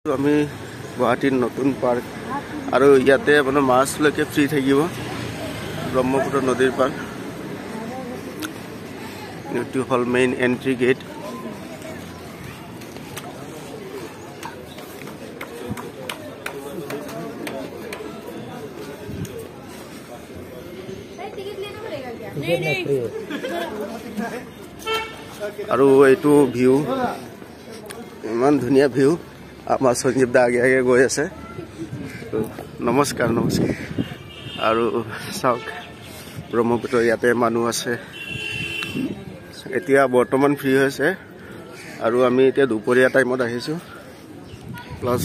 আমি গুৱাহাটীৰ নতুন পাৰ্ক আৰু ইয়াতে আপোনাৰ মাছলৈকে ফ্ৰী থাকিব ব্ৰহ্মপুত্ৰ নদীৰ পাৰ এইটো হ'ল মেইন এন্ট্ৰি গেট আৰু এইটো ভিউ ইমান ধুনীয়া ভিউ আমাৰ সঞ্জীৱ দা আগে আগে গৈ আছে নমস্কাৰ নমস্কাৰ আৰু চাওক ব্ৰহ্মপুত্ৰ ইয়াতে মানুহ আছে এতিয়া বৰ্তমান ফ্ৰী হৈছে আৰু আমি এতিয়া দুপৰীয়া টাইমত আহিছো প্লাস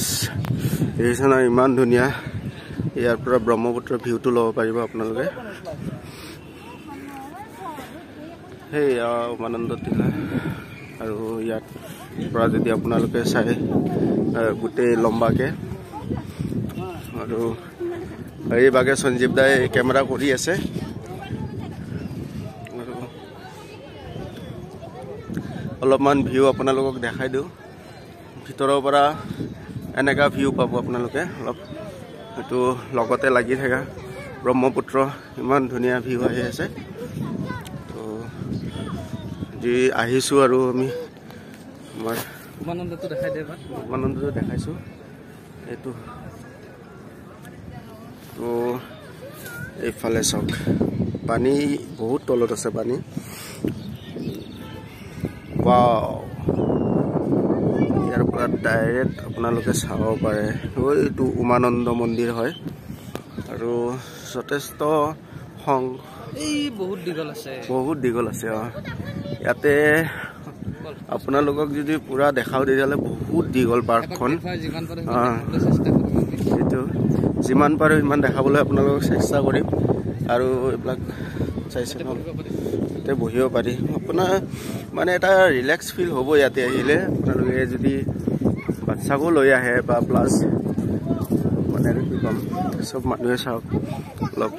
এইখানে ইমান ধুনীয়া ইয়াৰ পৰা ব্ৰহ্মপুত্ৰ ভিউটো ল'ব পাৰিব আপোনালোকে হেই উমানন্দ টিলা আৰু ইয়াত পৰা যদি আপোনালোকে চাই গোটেই লম্বাকে আৰু এইভাগে সঞ্জীৱ দাই কেমেৰা কৰি আছে অলপমান ভিউ আপোনালোকক দেখাই দিওঁ ভিতৰৰ পৰা এনেকা ভিউ পাব আপোনালোকে অলপ এইটো লগতে লাগি থকা ব্ৰহ্মপুত্ৰ ইমান ধুনীয়া ভিউ আহি আছে তো যি আহিছো আৰু আমি আমাৰ উমানন্দটো দেখাই দিবা উমানন্দটো দেখাইছো এইটো তো এইফালে চাওক পানী বহুত তলত আছে পানী ওয়াও ইয়াৰ পৰা ডাইৰেক্ট আপোনালোকে চাব পাৰে এইটো উমানন্দ মন্দিৰ হয় আৰু যথেষ্ট এই বহুত দীঘল আছে ইয়াতে আপোনালোকক যদি পুৰা দেখাও দিলে বহুত দীঘল পাৰ্কখন এইটো যিমান পাৰো ইমান দেখাবলৈ আপোনালোকক চেষ্টা কৰিম আৰু এইবিলাক চাইছে ইয়াতে বহিব পাৰি আপোনাৰ মানে এটা ৰিলেক্স ফিল হ'ব ইয়াতে আহিলে আপোনালোকে যদি বাচ্চাকো লৈ আহে বা প্লাছ মানে কি ক'ম চব মানুহে চাওক অলপ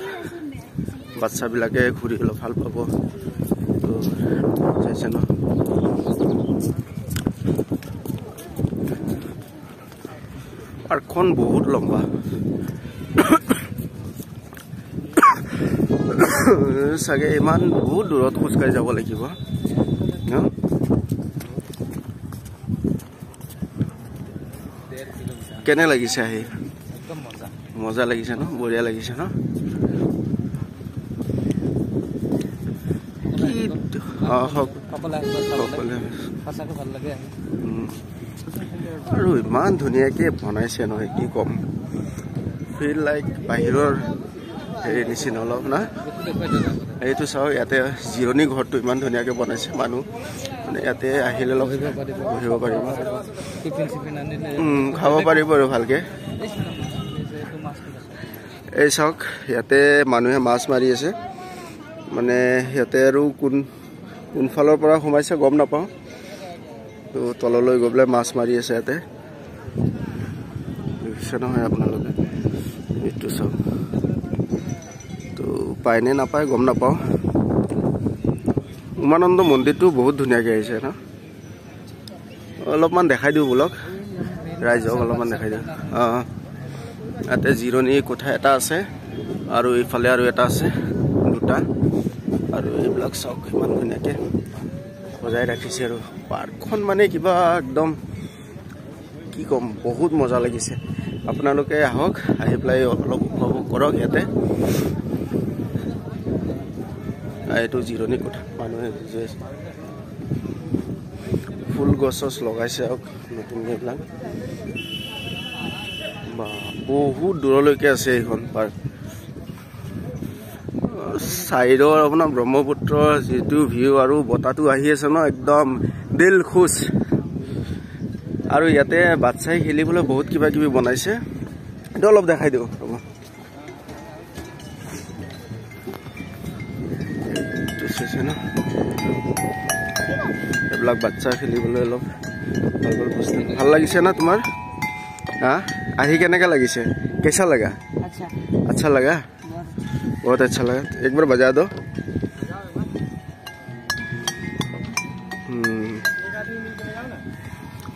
বাচ্চাবিলাকে ঘূৰি অলপ ভাল পাব তো চাইছে ন পাৰ্কখন বহুত লম্বা চাগে ইমান বহুত দূৰত খোজকাঢ়ি যাব লাগিব কেনে লাগিছে আহি একদম মজা লাগিছে ন বঢ়িয়া লাগিছে ন আৰু ইমান ধুনীয়াকে বনাইছে নহয় কি কম ফিল লাইক বাহিৰৰ হেৰি নিচিনা অলপ না এইটো চাওক ইয়াতে জিৰণি ঘৰটো ইমান ধুনীয়াকে বনাইছে মানুহ মানে ইয়াতে আহিলে অলপ বহিব পাৰিব খাব পাৰিব আৰু ভালকে এই চাওক ইয়াতে মানুহে মাছ মাৰি আছে মানে ইয়াতে আৰু কোনফালৰ পৰা সোমাইছে গম নাপাওঁ তো তললৈ গৈ পেলাই মাছ মাৰি আছে ইয়াতে দেখিছে নহয় আপোনালোকে এইটো চাওক তো পায় নে নাপায় গম নাপাওঁ উমানন্দ মন্দিৰটো বহুত ধুনীয়াকৈ আহিছে ন অলপমান দেখাই দিওঁ বোলক ৰাইজক অলপমান দেখাই দিওঁ ইয়াতে জিৰণি কোঠা এটা আছে আৰু এইফালে আৰু এটা আছে দুটা আৰু এইবিলাক চাওক ইমান ধুনীয়াকৈ সজাই ৰাখিছে আৰু পাৰ্কখন মানে কিবা একদম কি ক'ম বহুত মজা লাগিছে আপোনালোকে আহক আহি পেলাই অলপ উপভোগ কৰক ইয়াতে এইটো জিৰণি কোঠা মানুহে ফুল গছ লগাইছে আৰু নতুনকৈ এইবিলাক বা বহুত দূৰলৈকে আছে এইখন পাৰ্ক চাইডৰ আপোনাৰ ব্ৰহ্মপুত্ৰৰ যিটো ভিউ আৰু বতাহটো আহি আছে ন একদম দিল খুচ আৰু ইয়াতে বাচ্চাই খেলিবলৈ বহুত কিবা কিবি বনাইছে এইটো অলপ দেখাই দিওঁ ৰ'ব চাইছে ন এইবিলাক বাচ্চা খেলিবলৈ অলপ ভাল ভাল বস্তু ভাল লাগিছে না তোমাৰ আহি কেনেকৈ লাগিছে কেঁচা লগা আচ্ছা লগা बहुत अच्छा लगा एक बार बजा दो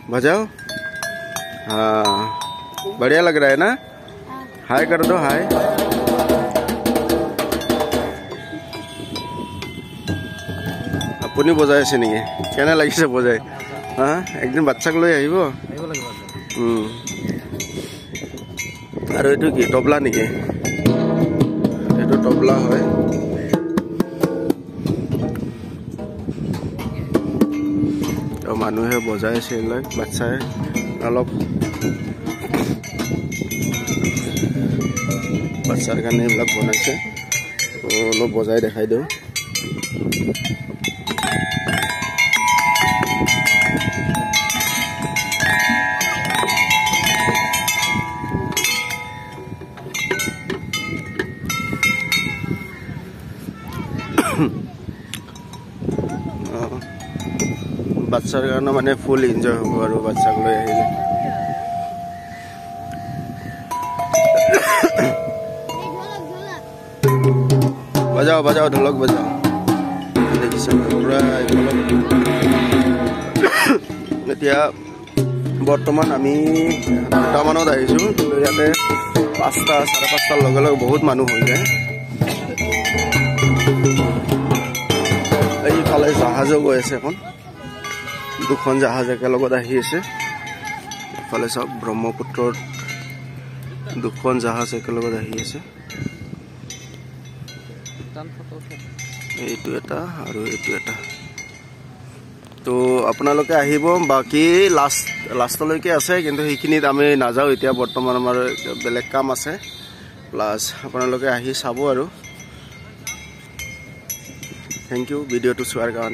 बजाओ हाँ बढ़िया लग रहा है ना हाय कर दो हाय আপুনি বজাই আছে নেকি কেনে লাগিছে বজাই হা একদিন বাচ্চাক লৈ আহিব আৰু এটো কি তবলা নেকি এটো তবলা হয় তো মানুহে বজাই আছে এইবিলাক বাচ্চাই অলপ বাচ্চাৰ কাৰণে এইবিলাক বনাইছে তো অলপ বজাই দেখাই দিওঁ বাচ্চাৰ কাৰণে মানে ফুল এনজয় হ'ব আৰু বাচ্চাক লৈ আহিলে बजाओ बजाओ ढोलक बजाओ देखिए पूरा এতিয়া বৰ্তমান আমি 2টা মানত আহিছো কিন্তু ইয়াতে 5টা 5:30টাৰ লগে লগে বহুত মানুহ হৈ যায় এইফালে জাহাজো গৈ আছে এখন দুখন জাহাজ একেলগত আহি আছে ইফালে সব ব্ৰহ্মপুত্ৰৰ দুখন জাহাজ একেলগত আহি আছে এইটো এটা আৰু এইটো এটা তো আপোনালোকে আহিব বাকি লাষ্টলৈকে আছে কিন্তু সেইখিনিত আমি নাযাও এতিয়া বৰ্তমান আমাৰ বেলেগ কাম আছে প্লাস আপোনালোকে আহি চাব আৰু থ্যাংক ইউ ভিডিওটো চোৱাৰ কাৰণে